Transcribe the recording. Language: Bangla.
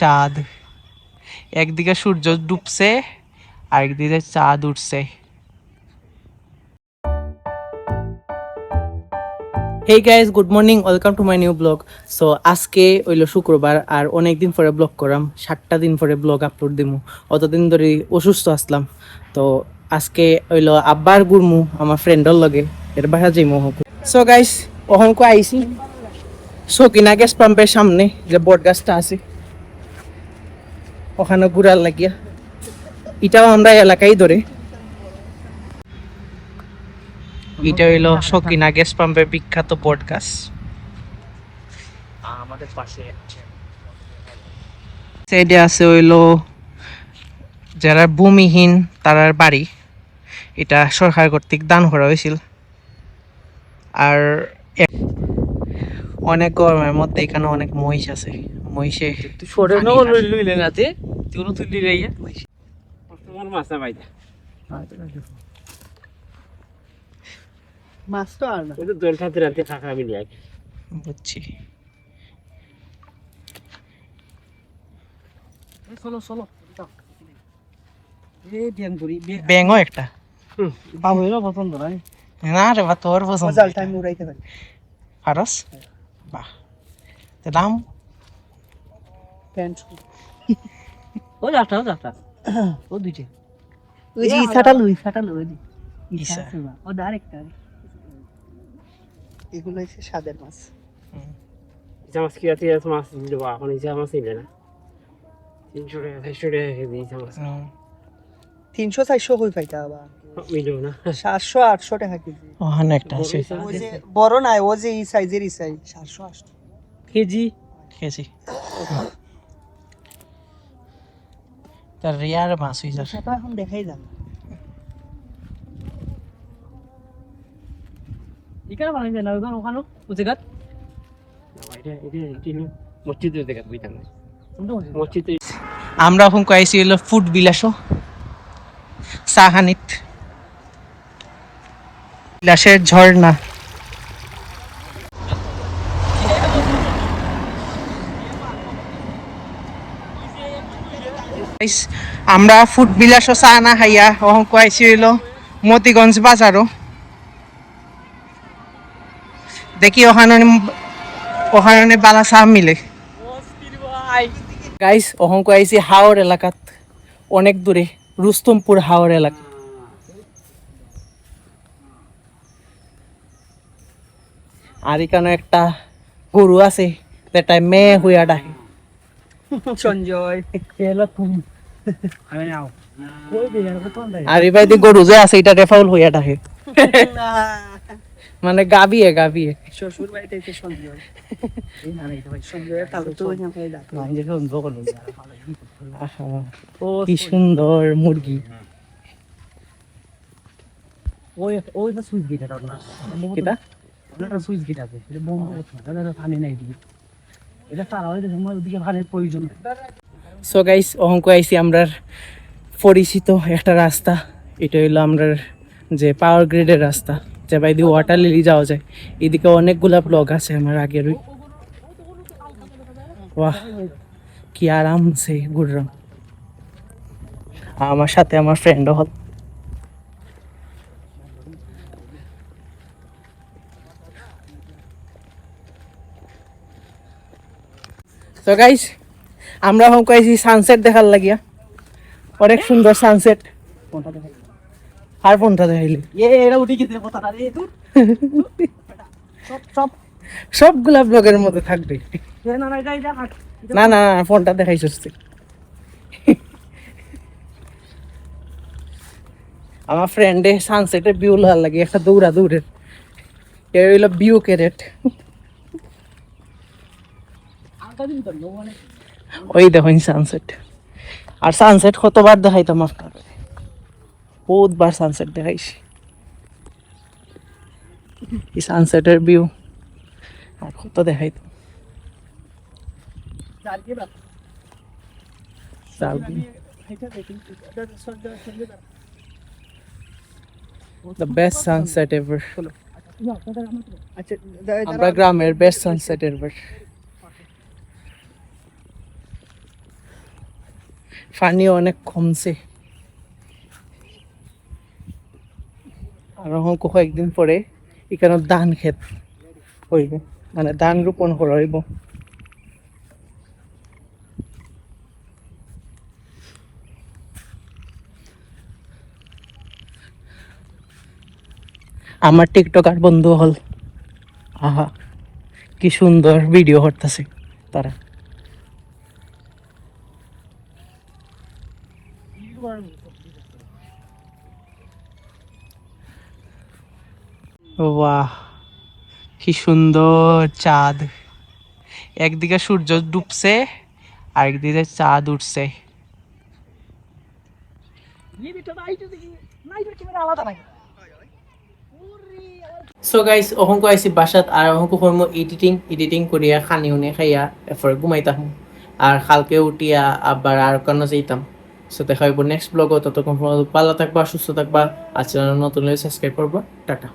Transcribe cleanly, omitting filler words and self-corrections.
চাঁদ, একদিকে সূর্য ডুবছে আরেকদিকে চাঁদ উঠছে। Hey guys, good morning, welcome to my new blog. So আজকে হইলো শুক্রবার আর অনেকদিন পরে ব্লগ করাম, 7টা দিন পরে ব্লগ আপলোড দিমু। অতদিন ধরে অসুস্থ আসলাম, তো আজকে হইলো আব্বার গুরমু আমার ফ্রেন্ডর লগে এর বাসা যাইমু। সো গাইজ, অহংক আইসি সকিনা গ্যাস পাম্পের সামনে যে বট গাছটা আছে ওখানে ঘুরার লাগিয়া। এটাও আমরা এলাকায় ধরে, এটা হইলো সকিনা গ্যাস পাম্পের বিখ্যাত বট গাছ। আমাদের পাশে সাইডে আছে হইলো যারা ভূমিহীন তারার বাড়ি, এটা সরকার কর্তৃক দান করা হয়েছিল। আর অনেক গরমের মধ্যে এখানে অনেক মহিষ আছে, মহিষে বুঝছি। ব্যাঙও একটা পছন্দ নাই না রে বা, তোর পছন্দ ফারস। বাহ, দাম ও যাটা ও যাটা ও দুইটা ওই যে ছাটালু ও ডাইরেক্ট এগুলো হচ্ছে সাদের মাছ। মাছ কি আছে? মাছ দেবো এখন, মাছ নিলে না 300 টাকা 400 টাকা কেজি। 300-400 হই পাইতা আবার মিলো না, 700-800 টাকা কেজি। ওখানে একটা আছে ওই যে বড় নাই, ও যে এই সাইজের 700-800 কেজি কেজি। তার রিয়ার মাছ হই যায়, সেটা এখন দেখাই যায়। ইকার বানাই যায় না ওখানে ওখানে উজেগাত মসজিদের জায়গা বুঝতাম না মসজিদে। আমরা এখন কয়েছি হলো ফুড বিলাসও সাহানিত বিলাসের ঝর্ণা। আমরা ফুড বিলাসও চা না খাইয়া ওখান কয়েছি হইলো মতিগঞ্জ বাজারও। দেখি ওখানে ওখানে বালা চা মিলে। গাইস অহংক আইছি হাওর এলাকাত, অনেক দূরে রুস্তমপুর হাওর এলাকা। আর এখানে একটা গরু আছে যেটা মেয়ে হইয়া ডাকে সঞ্জয়। আর এবার গরু যে আছে এটা রেফাউল হইয়া ডাকে, মানে গাবিয়ে গাবিয়ে। শ্বশুর বাড়িতে সঞ্জয় কি সুন্দর মুরগি। সো গাইস অহংক আইসি আমরা পরিচিত একটা রাস্তা, এটা হইলো আমরা যে পাওয়ার গ্রিডের রাস্তা, যে বাইদি ওয়াটার লিলি যাওয়া যায়। এদিকে অনেকগুলা ব্লগ আছে আমার আগের। বাহ, কি আরামসে ঘুরলাম। আমার সাথে আমার ফ্রেন্ডও হল। তো গাইস আমরা এখন কয়েছি সানসেট দেখার লাগিয়া, অনেক সুন্দর সানসেট। আর কোনটা দেখাইলি সবগুলা ব্লগের মধ্যে থাকবে। না না ফোনটা দেখাইছিস তুই। আমার ফ্রেন্ডে সানসেটের ভিউ ভাল লাগে, একটা দৌড়া দৌড়ের এ হইলো ভিউ ক্যারেট। ওই দেখুন সানসেট, আর সানসেট কতবার দেখাইতাম আপনার, বহুতবার সানসেট দেখাইছি। এই সানসেটের ভিউ আর কত দেখাইতাম। The best sunset ever. আমরা গ্রামের বেস্ট সানসেট এভার। পানিও অনেক কমছে। আর এখন কয়েকদিন পরে এখানে ধান ক্ষেত হইবে, মানে ধান রোপণ করা হইব। আমার টিকটক আর বন্ধু হল, আহা কি সুন্দর ভিডিও করতেছে তারা। বাহ, কি সুন্দর চাঁদ, একদিকে সূর্য ডুবছে আরেকদিকে চাঁদ উঠছে। সো গাইস অহংক আইসি বাসাত আর অহংক করমো এডিটিং করিয়া খানি উনি খাইয়া এরপরে ঘুমাইতাম। আর কালকে উঠিয়া আবার আর কান্ন যাইতাম। সো দেখা হইব নেক্সট ব্লগও। ততক্ষণ ভালো থাকবা, সুস্থ থাকবা, আর চ্যানেল নতুন হলে সাবস্ক্রাইব করবা। টাটা।